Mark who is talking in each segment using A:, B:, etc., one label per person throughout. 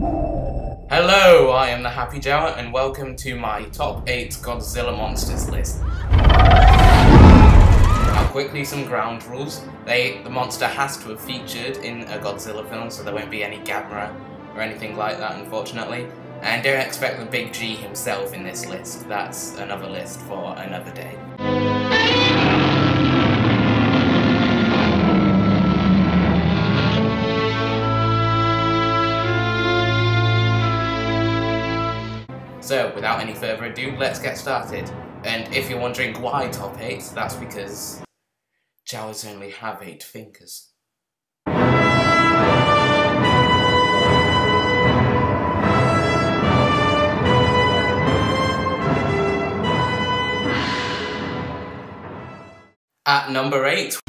A: Hello, I am the Happy Jower, and welcome to my top 8 Godzilla Monsters list. Now quickly, some ground rules. The monster has to have featured in a Godzilla film, so there won't be any Gamera or anything like that, unfortunately. And don't expect the Big G himself in this list. That's another list for another day. So, without any further ado, let's get started. And if you're wondering why top 8, that's because Jawas only have 8 fingers. At number 8,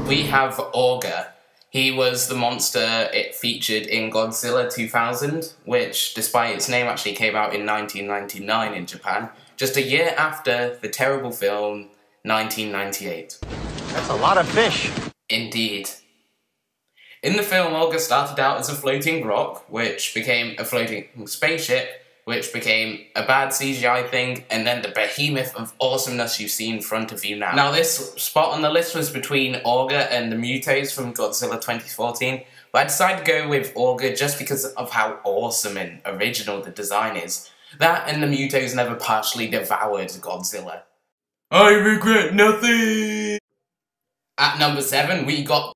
A: we have Olga. He was the monster it featured in Godzilla 2000, which, despite its name, actually came out in 1999 in Japan, just a year after the terrible film 1998.
B: That's a lot of fish.
A: Indeed. In the film, Olga started out as a floating rock, which became a floating spaceship, which became a bad CGI thing, and then the behemoth of awesomeness you see in front of you now. Now, this spot on the list was between Olga and the Mutos from Godzilla 2014, but I decided to go with Olga just because of how awesome and original the design is. That and the Mutos never partially devoured Godzilla. I regret nothing! At number 7, we got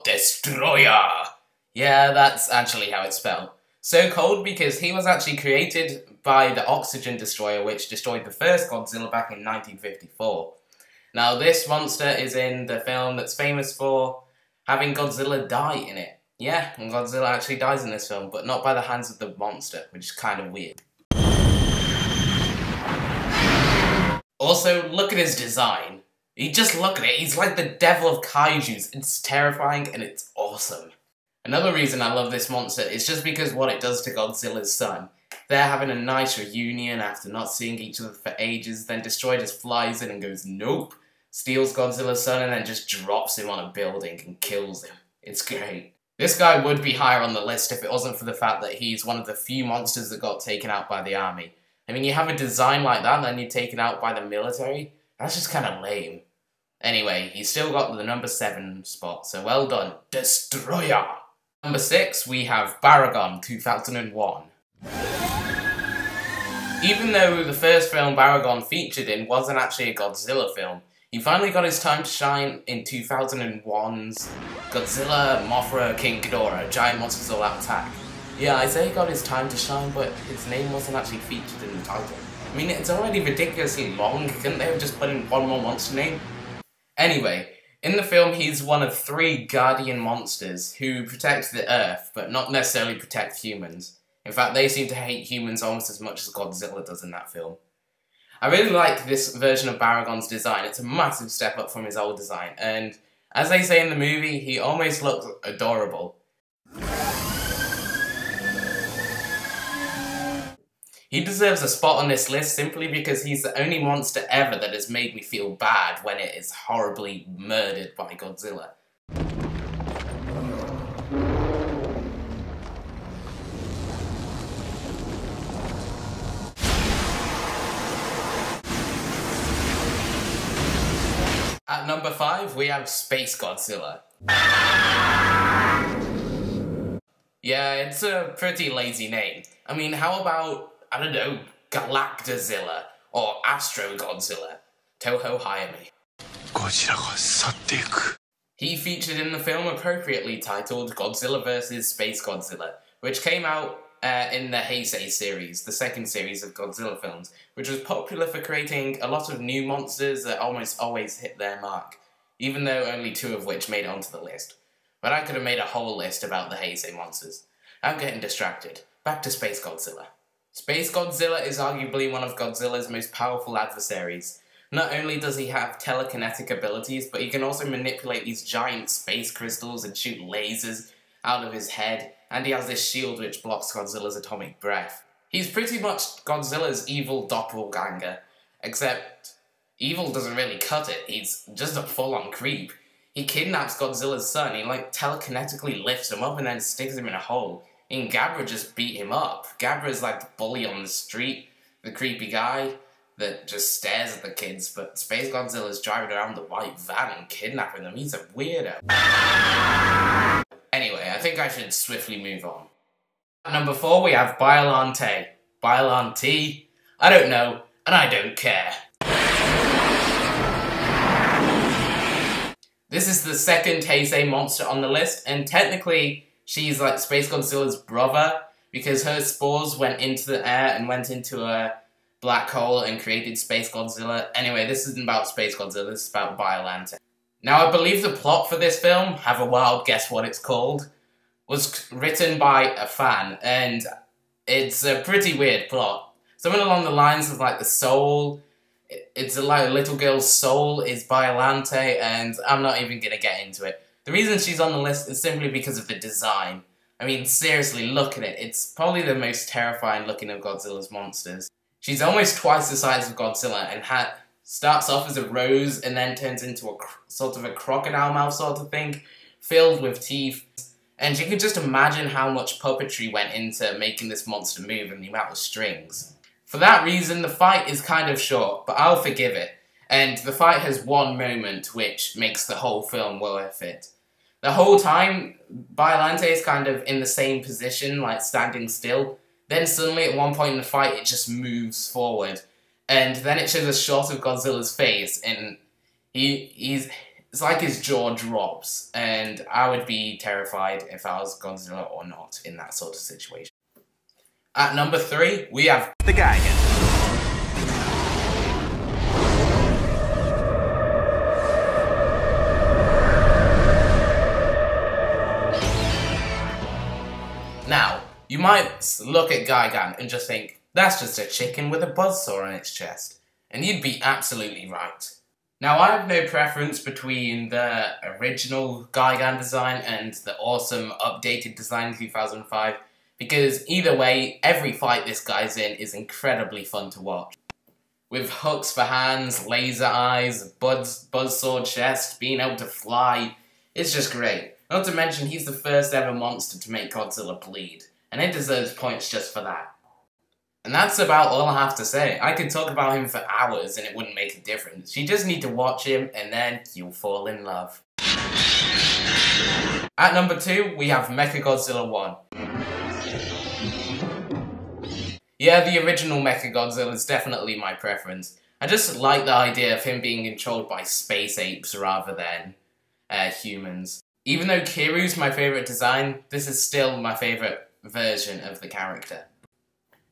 A: Destroyer. Yeah, that's actually how it's spelled. So called because he was actually created by the Oxygen Destroyer, which destroyed the first Godzilla back in 1954. Now, this monster is in the film that's famous for having Godzilla die in it. Yeah, and Godzilla actually dies in this film, but not by the hands of the monster, which is kind of weird. Also, look at his design. You just look at it, he's like the devil of kaijus. It's terrifying and it's awesome. Another reason I love this monster is just because what it does to Godzilla's son. They're having a nice reunion after not seeing each other for ages, then Destroyer just flies in and goes, nope, steals Godzilla's son and then just drops him on a building and kills him. It's great. This guy would be higher on the list if it wasn't for the fact that he's one of the few monsters that got taken out by the army. I mean, you have a design like that and then you're taken out by the military? That's just kind of lame. Anyway, he's still got the number 7 spot, so well done, Destroyer! Number 6, we have Barragan 2001. Even though the first film Barragan featured in wasn't actually a Godzilla film, he finally got his time to shine in 2001's Godzilla, Mothra, King Ghidorah, Giant Monsters All Out Attack. Yeah, I say he got his time to shine, but his name wasn't actually featured in the title. I mean, it's already ridiculously long, couldn't they have just put in one more monster name? Anyway, in the film, he's one of 3 guardian monsters who protect the Earth, but not necessarily protect humans. In fact, they seem to hate humans almost as much as Godzilla does in that film. I really like this version of Barragan's design. It's a massive step up from his old design, and as they say in the movie, he almost looks adorable. He deserves a spot on this list simply because he's the only monster ever that has made me feel bad when it is horribly murdered by Godzilla. At number 5, we have Space Godzilla. Yeah, it's a pretty lazy name. I mean, how about, I don't know, Galactozilla or Astro Godzilla? Toho, hire me. He featured in the film appropriately titled Godzilla vs. Space Godzilla, which came out in the Heisei series, the second series of Godzilla films, which was popular for creating a lot of new monsters that almost always hit their mark, even though only 2 of which made it onto the list. But I could have made a whole list about the Heisei monsters. I'm getting distracted. Back to Space Godzilla. Space Godzilla is arguably one of Godzilla's most powerful adversaries. Not only does he have telekinetic abilities, but he can also manipulate these giant space crystals and shoot lasers out of his head, and he has this shield which blocks Godzilla's atomic breath. He's pretty much Godzilla's evil doppelganger, except Evil doesn't really cut it, he's just a full-on creep. He kidnaps Godzilla's son, he like telekinetically lifts him up and then sticks him in a hole. And Gabra just beat him up. Gabra's like the bully on the street, the creepy guy that just stares at the kids, but Space Godzilla's driving around the white van and kidnapping them. He's a weirdo. Anyway, I think I should swiftly move on. At number 4, we have Biollante. Biollante? I don't know, and I don't care. This is the second Heisei monster on the list, and technically, she's like Space Godzilla's brother, because her spores went into the air and went into a black hole and created Space Godzilla. Anyway, this isn't about Space Godzilla, this is about Biollante. Now, I believe the plot for this film, have a wild guess what it's called, was written by a fan, and it's a pretty weird plot. Something along the lines of like the soul, it's like a little girl's soul is Biollante, and I'm not even gonna get into it. The reason she's on the list is simply because of the design. I mean, seriously, look at it. It's probably the most terrifying looking of Godzilla's monsters. She's almost twice the size of Godzilla and starts off as a rose and then turns into a sort of a crocodile mouth sort of thing, filled with teeth. And you can just imagine how much puppetry went into making this monster move and the amount of strings. For that reason, the fight is kind of short, but I'll forgive it. And the fight has one moment which makes the whole film worth it. The whole time, Biollante is kind of in the same position, like standing still. Then suddenly, at one point in the fight, it just moves forward. And then it shows a shot of Godzilla's face, and it's like his jaw drops. And I would be terrified if I was Godzilla or not in that sort of situation. At number 3, we have
B: The Gigan.
A: Now, you might look at Gigan and just think, that's just a chicken with a buzzsaw on its chest. And you'd be absolutely right. Now, I have no preference between the original Gigan design and the awesome updated design in 2005, because either way, every fight this guy's in is incredibly fun to watch. With hooks for hands, laser eyes, buzzsaw chest, being able to fly, it's just great. Not to mention, he's the first ever monster to make Godzilla bleed, and it deserves points just for that. And that's about all I have to say. I could talk about him for hours and it wouldn't make a difference. You just need to watch him and then you'll fall in love. At number 2, we have Mecha Godzilla 1. Yeah, the original Mecha Godzilla is definitely my preference. I just like the idea of him being controlled by space apes rather than humans. Even though Kiru's my favourite design, this is still my favourite version of the character.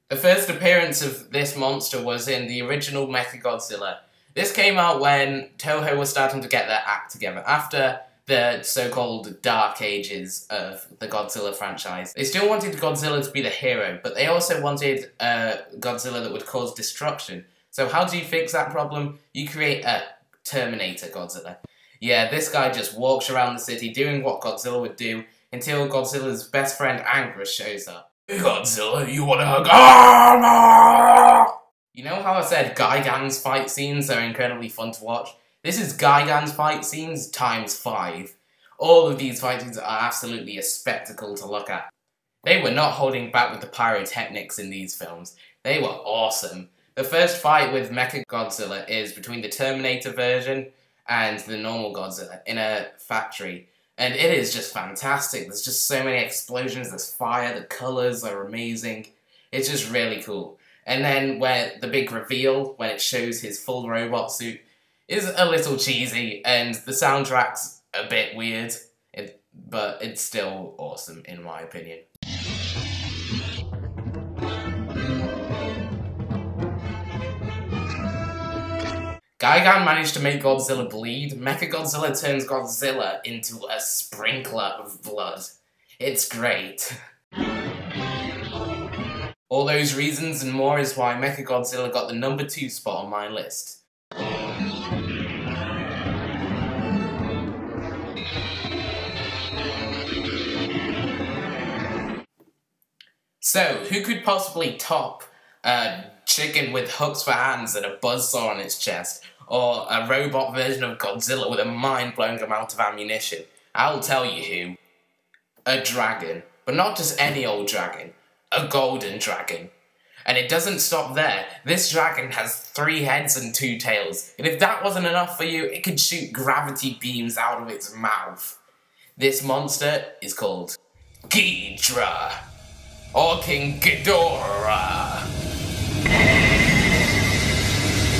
A: The first appearance of this monster was in the original Mecha Godzilla. This came out when Toho was starting to get their act together, after the so-called dark ages of the Godzilla franchise. They still wanted Godzilla to be the hero, but they also wanted a Godzilla that would cause destruction. So how do you fix that problem? You create a Terminator Godzilla. Yeah, this guy just walks around the city doing what Godzilla would do until Godzilla's best friend Angra shows up. Hey Godzilla, you wanna hug? You know how I said Gigan's fight scenes are incredibly fun to watch? This is Gigan's fight scenes times 5. All of these fight scenes are absolutely a spectacle to look at. They were not holding back with the pyrotechnics in these films. They were awesome. The first fight with Mecha Godzilla is between the Terminator version and the normal Godzilla in a factory. And it is just fantastic. There's just so many explosions, there's fire, the colours are amazing. It's just really cool. And then where the big reveal, when it shows his full robot suit, is a little cheesy, and the soundtrack's a bit weird, but it's still awesome in my opinion. Gigan managed to make Godzilla bleed. Mecha Godzilla turns Godzilla into a sprinkler of blood. It's great. All those reasons and more is why Mecha Godzilla got the number 2 spot on my list. So, who could possibly top a chicken with hooks for hands and a buzzsaw on its chest? or a robot version of Godzilla with a mind-blowing amount of ammunition, I'll tell you who. A dragon. But not just any old dragon. A golden dragon. And it doesn't stop there. This dragon has 3 heads and 2 tails. And if that wasn't enough for you, it could shoot gravity beams out of its mouth. This monster is called Titre, or King Ghidorah.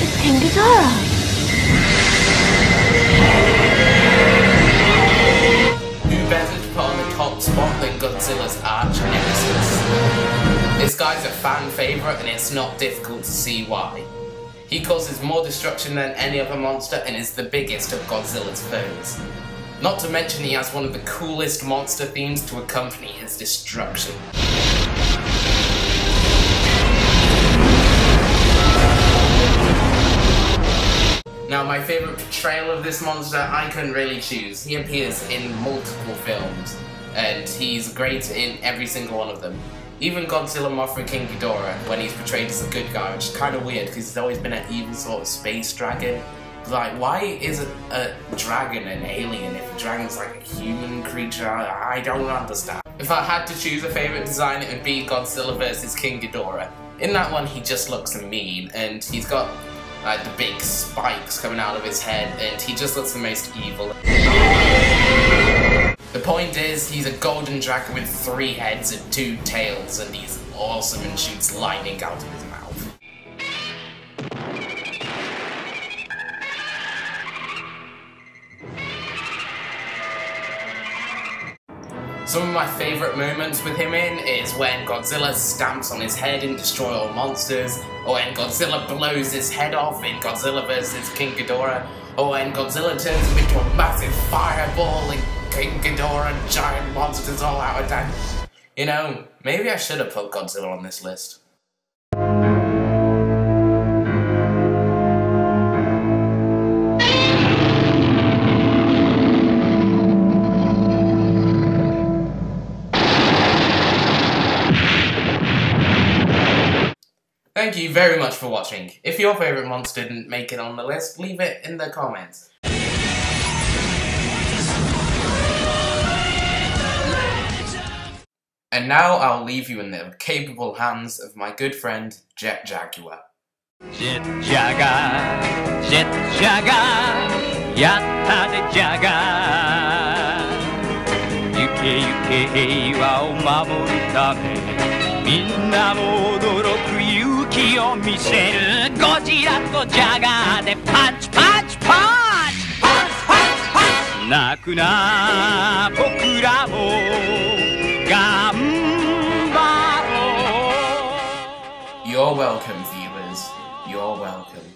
C: It's King Ghidorah.
A: Who better to put on the top spot than Godzilla's arch nemesis? This guy's a fan favourite and it's not difficult to see why. He causes more destruction than any other monster and is the biggest of Godzilla's foes. Not to mention he has one of the coolest monster themes to accompany his destruction. Now, my favourite portrayal of this monster, I couldn't really choose. He appears in multiple films, and he's great in every single one of them. Even Godzilla, Mothra, King Ghidorah, when he's portrayed as a good guy, which is kind of weird, because he's always been an evil sort of space dragon. Like, why is a dragon an alien if a dragon's like a human creature? I don't understand. If I had to choose a favourite design, it would be Godzilla vs King Ghidorah. In that one, he just looks mean, and he's got the big spikes coming out of his head, and he just looks the most evil. The point is, he's a golden dragon with 3 heads and 2 tails, and he's awesome and shoots lightning out of his mouth. Some of my favourite moments with him in is when Godzilla stamps on his head and destroys all monsters, or when Godzilla blows his head off in Godzilla vs King Ghidorah, or when Godzilla turns him into a massive fireball and King Ghidorah and giant monsters all out of time. You know, maybe I should have put Godzilla on this list. Thank you very much for watching. If your favourite monster didn't make it on the list, leave it in the comments. And now I'll leave you in the capable hands of my good friend, Jet Jaguar.
B: Jet Jaguar, Jet Jaguar, yatta de Jaguar. Yuke yuke heiwa o mamoru tame, minna mo odoroku yuki o miseru. Godzilla to Jaguar de punch punch punch, punch punch punch. Naku na bokura mo. You're welcome, viewers. You're welcome.